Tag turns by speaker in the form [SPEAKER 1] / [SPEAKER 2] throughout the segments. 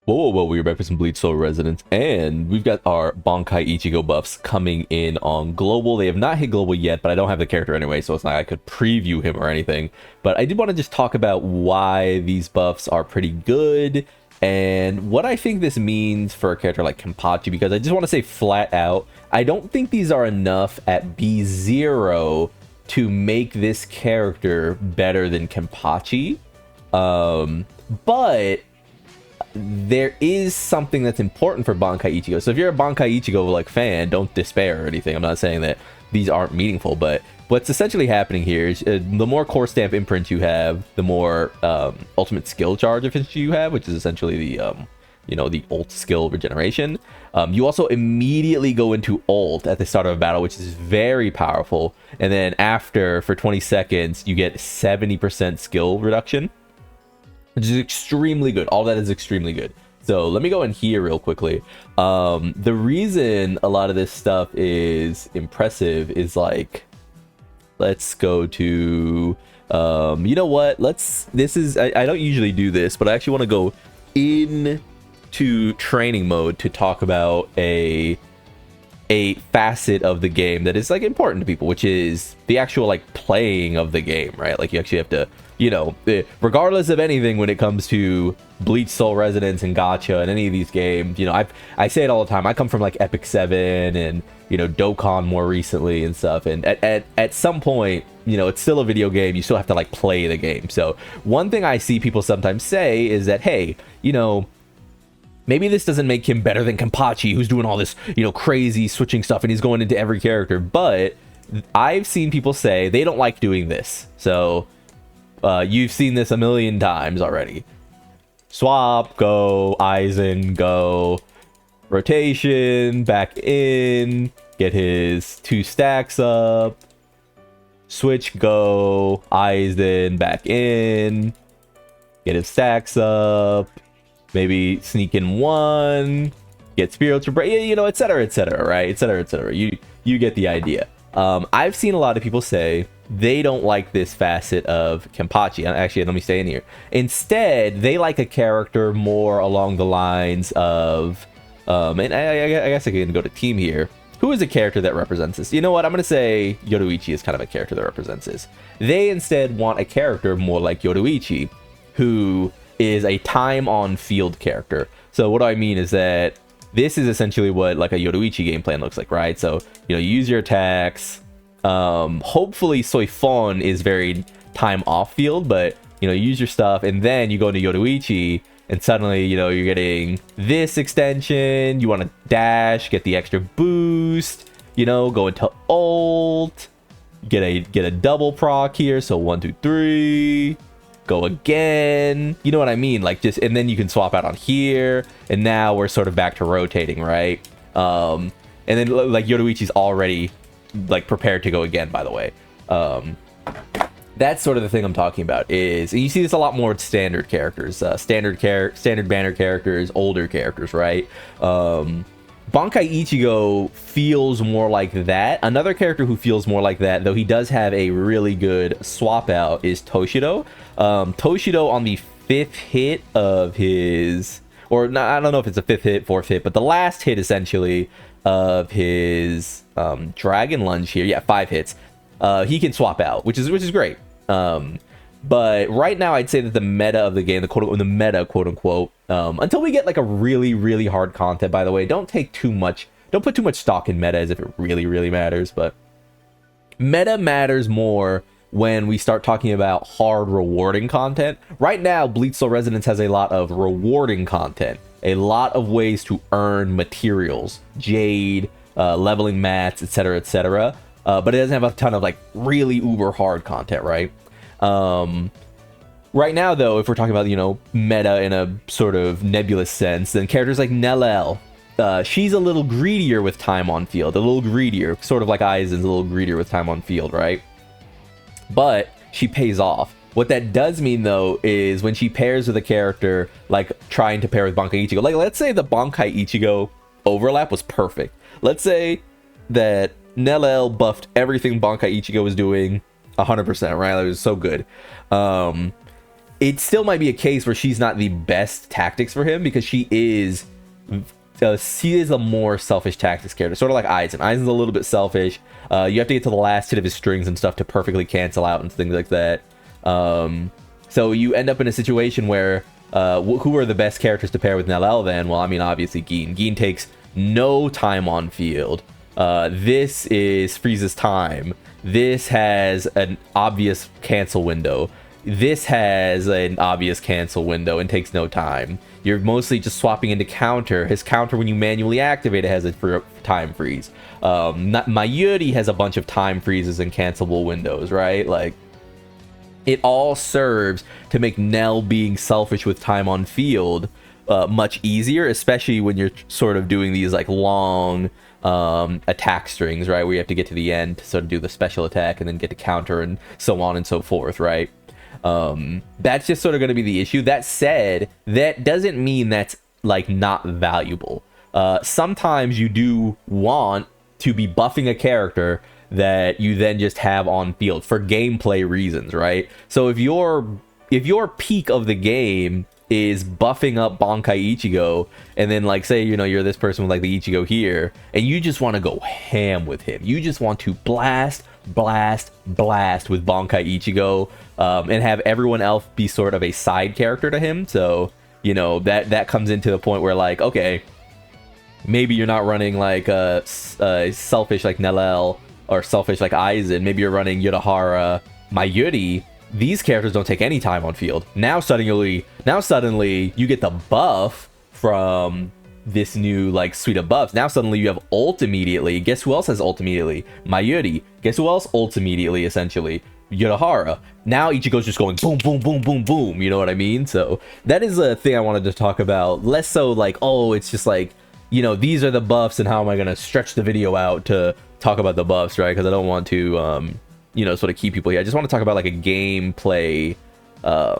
[SPEAKER 1] Whoa, we're back for some Bleach Soul Resonance, and we've got our Bankai Ichigo buffs coming in on global. They have not hit global yet, but I don't have the character anyway, so it's not like I could preview him or anything. But I did want to just talk about why these buffs are pretty good, and what I think this means for a character like Kenpachi, because I just want to say flat out, I don't think these are enough at B0 to make this character better than Kenpachi. But there is something that's important for Bankai Ichigo. So if you're a Bankai Ichigo like fan, don't despair or anything. I'm not saying that these aren't meaningful, but what's essentially happening here is the more core stamp imprint you have, the more ultimate skill charge efficiency you have, which is essentially the the ult skill regeneration. You also immediately go into ult at the start of a battle, which is very powerful, and then after for 20 seconds you get 70% skill reduction, which is extremely good. All that is extremely good. So let me go in here real quickly. The reason a lot of this stuff is impressive is like, let's go to, you know what? I don't usually do this, but I actually want to go into training mode to talk about a facet of the game that is like important to people, which is the actual like playing of the game, right? Like you actually have to, regardless of anything when it comes to Bleach Soul Resonance and Gacha and any of these games, I say it all the time. I come from like Epic 7 and Dokkan more recently and stuff, and at some point, it's still a video game. You still have to like play the game. So one thing I see people sometimes say is that, hey, maybe this doesn't make him better than Kenpachi, who's doing all this, crazy switching stuff, and he's going into every character. But I've seen people say they don't like doing this. So you've seen this a million times already. Swap, go, Aizen, go, rotation, back in, get his 2 stacks up, switch, go, Aizen, back in, get his stacks up, maybe sneak in 1, get spiritual break, etc, right? Etc. You get the idea. I've seen a lot of people say they don't like this facet of Kenpachi. Actually, let me stay in here. Instead, they like a character more along the lines of, and I guess I can go to team here. Who is a character that represents this? You know what? I'm going to say Yoruichi is kind of a character that represents this. They instead want a character more like Yoruichi, who is a time on field character. So what do I mean is that this is essentially what like a Yoruichi game plan looks like, right? So, you use your attacks. Hopefully Soi Fon is very time off field, but you use your stuff and then you go into Yoruichi and suddenly, you're getting this extension. You want to dash, get the extra boost, go into ult, get a double proc here. So 1, 2, 3. Go again, you know what I mean? Like just, and then you can swap out on here, and now we're sort of back to rotating, right? And then like Yoruichi's already like prepared to go again, by the way. That's sort of the thing I'm talking about, is, and you see this a lot more with standard characters, standard banner characters, older characters, right? Bankai Ichigo feels more like that. Another character who feels more like that, though he does have a really good swap out, is Toshido. Toshido on the 5th hit of his, or not, I don't know if it's a 5th hit, 4th hit, but the last hit essentially of his Dragon Lunge here, yeah, 5 hits, he can swap out, which is great. But right now, I'd say that the meta of the game, the meta, quote unquote, until we get like a really hard content, by the way, don't put too much stock in meta as if it really matters, but meta matters more when we start talking about hard rewarding content. Right now, Bleach Soul Resonance has a lot of rewarding content, a lot of ways to earn materials, Jade, leveling mats, etc, but it doesn't have a ton of like really uber hard content, right? Right now, though, if we're talking about, meta in a sort of nebulous sense, then characters like Nelel, she's a little greedier with time on field, a little greedier, sort of like Aizen's a little greedier with time on field, right? But she pays off. What that does mean, though, is when she pairs with a character, like trying to pair with Bankai Ichigo, like let's say the Bankai Ichigo overlap was perfect. Let's say that Nelel buffed everything Bankai Ichigo was doing 100%, right? It was so good. it still might be a case where she's not the best tactics for him, because she is a more selfish tactics character, sort of like Aizen. Aizen's a little bit selfish. You have to get to the last hit of his strings and stuff to perfectly cancel out and things like that. So you end up in a situation where who are the best characters to pair with Nellel then? Well, I mean, obviously Gin. Gin takes no time on field. This is freezes time. This has an obvious cancel window. This has an obvious cancel window and takes no time. You're mostly just swapping into counter. His counter, when you manually activate it, has a time freeze. Mayuri has a bunch of time freezes and cancelable windows, right? Like, it all serves to make Nell being selfish with time on field much easier, especially when you're sort of doing these like long attack strings, right? Where you have to get to the end to sort of do the special attack and then get to counter and so on and so forth, right? That's just sort of going to be the issue. That said, that doesn't mean that's like not valuable. Sometimes you do want to be buffing a character that you then just have on field for gameplay reasons, right? So if your peak of the game is buffing up Bankai Ichigo, and then like say, you know, you're this person with like the Ichigo here, and you just want to go ham with him. You just want to blast with Bankai Ichigo, and have everyone else be sort of a side character to him. So, you know, that comes into the point where like, okay, maybe you're not running like selfish like Nellel or selfish like Aizen. Maybe you're running Urahara, Mayuri. These characters don't take any time on field. Now suddenly you get the buff from this new like suite of buffs. Now suddenly you have ult immediately. Guess who else has ult immediately? Mayuri. Guess who else ults immediately, essentially? Urahara. Now Ichigo's just going boom, boom, boom, boom, boom. You know what I mean? So that is a thing I wanted to talk about. Less so like, oh, it's just like, you know, these are the buffs and how am I going to stretch the video out to talk about the buffs, right? Because I don't want to, you know, sort of keep people here. I just want to talk about like a gameplay, I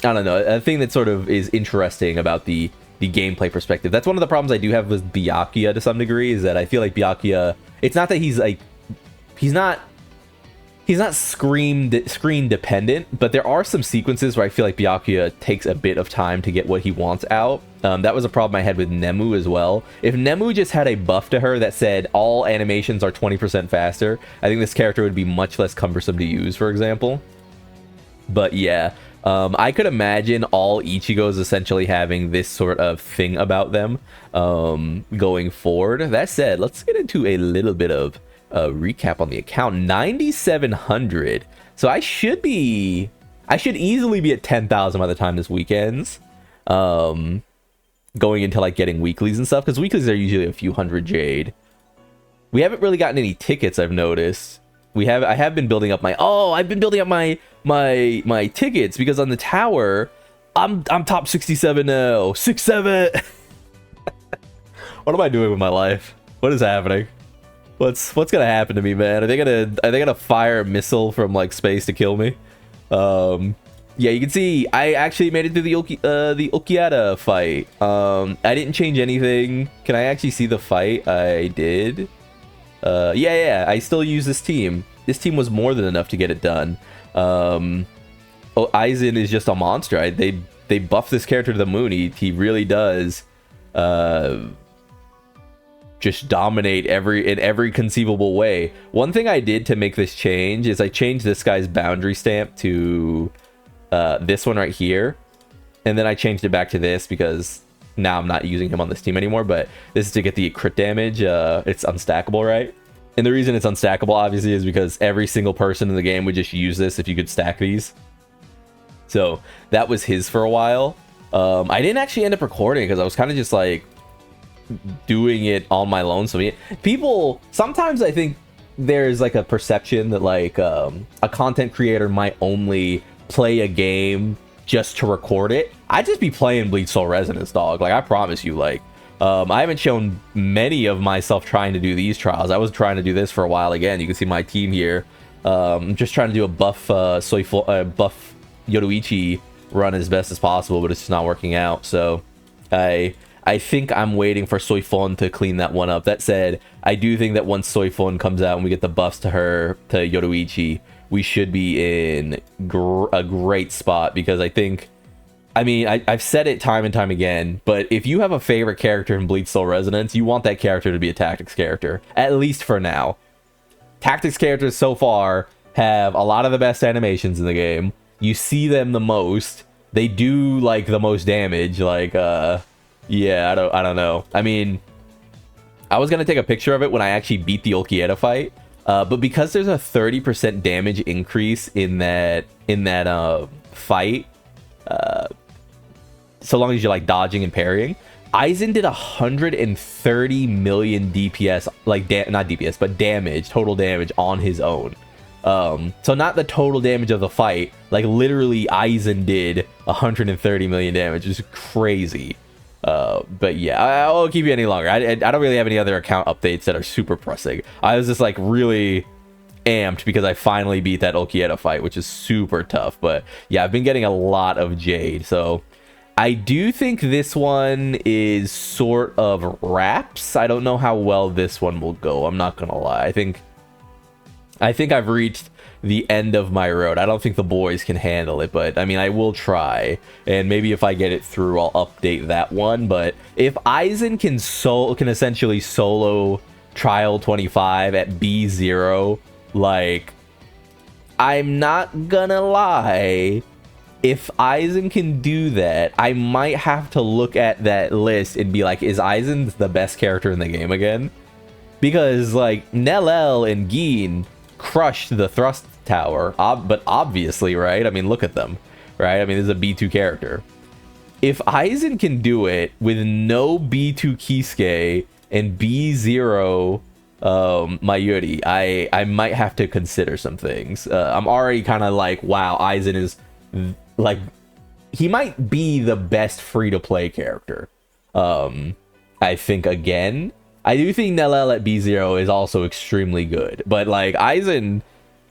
[SPEAKER 1] don't know, a thing that sort of is interesting about the gameplay perspective. That's one of the problems I do have with Byakuya to some degree, is that I feel like Byakuya, it's not that he's like, he's not screen dependent, but there are some sequences where I feel like Byakuya takes a bit of time to get what he wants out. That was a problem I had with Nemu as well. If Nemu just had a buff to her that said all animations are 20% faster, I think this character would be much less cumbersome to use, for example. But yeah, I could imagine all Ichigos essentially having this sort of thing about them going forward. That said, let's get into a little bit of recap on the account. 9,700. So I should easily be at 10,000 by the time this weekends. Going into like getting weeklies and stuff, because weeklies are usually a few hundred jade. We haven't really gotten any tickets, I've noticed. I have been building up I've been building up my tickets, because on the tower I'm top 67 now. 67. What am I doing with my life? What is happening? What's gonna happen to me, man? Are they gonna fire a missile from like space to kill me? Yeah, you can see I actually made it through the Ulquiorra fight. I didn't change anything. Can I actually see the fight? I did. Yeah, I still use this team. This team was more than enough to get it done. Aizen is just a monster. They buff this character to the moon. He really does just dominate in every conceivable way. One thing I did to make this change is I changed this guy's boundary stamp to this one right here, and then I changed it back to this because now I'm not using him on this team anymore. But this is to get the crit damage. It's unstackable, right? And the reason it's unstackable obviously is because every single person in the game would just use this if you could stack these. So that was his for a while. I didn't actually end up recording because I was kind of just like doing it on my own. So people sometimes, I think there's like a perception that like a content creator might only play a game just to record it. I'd just be playing Bleach Soul Resonance, dog. Like, I promise you, like, I haven't shown many of myself trying to do these trials. I was trying to do this for a while. Again, you can see my team here. I'm just trying to do a buff Soi Fon, buff Yoruichi run as best as possible, but it's just not working out. So I think I'm waiting for Soi Fon to clean that one up. That said, I do think that once Soi Fon comes out and we get the buffs to her, to Yoruichi, we should be in a great spot, because I mean, I've said it time and time again, but if you have a favorite character in Bleach Soul Resonance, you want that character to be a tactics character, at least for now. Tactics characters so far have a lot of the best animations in the game. You see them the most. They do like the most damage. Like, yeah, I don't know. I mean, I was gonna take a picture of it when I actually beat the Ulquiorra fight, but because there's a 30% damage increase in that fight, so long as you're like dodging and parrying, Aizen did 130 million DPS, like not DPS, but damage, total damage on his own. So not the total damage of the fight, like literally Aizen did 130 million damage, which is crazy. But yeah, I won't keep you any longer. I don't really have any other account updates that are super pressing. I was just like really amped because I finally beat that Ulquiorra fight, which is super tough. But yeah, I've been getting a lot of Jade, so I do think this one is sort of wraps. I don't know how well this one will go. I'm not gonna lie. I think I've reached the end of my road. I don't think the boys can handle it, but I mean, I will try, and maybe if I get it through, I'll update that one. But if Aizen can essentially solo Trial 25 at B0, like, I'm not gonna lie, if Aizen can do that, I might have to look at that list and be like, is Aizen the best character in the game again? Because like Nellel and Gin crushed the thrust tower, but obviously, right? I mean, look at them, right? I mean, this is a B2 character. If Aizen can do it with no B2 Kisuke and B0 Mayuri, I might have to consider some things. I'm already kind of like, wow, Aizen is like, he might be the best free-to-play character. I think, again, I do think Nellel at B0 is also extremely good, but like Aizen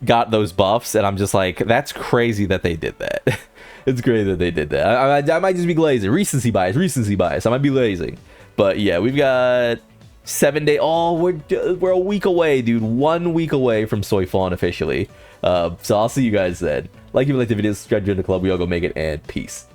[SPEAKER 1] got those buffs, and I'm just like, that's crazy that they did that. It's crazy that they did that. I might just be glazing. Recency bias. I might be glazing. But yeah, we've got 7 days. Oh, we're a week away, dude. 1 week away from Soi Fon officially. So I'll see you guys then. Like if you like the video, subscribe to the club. We all go make it, and peace.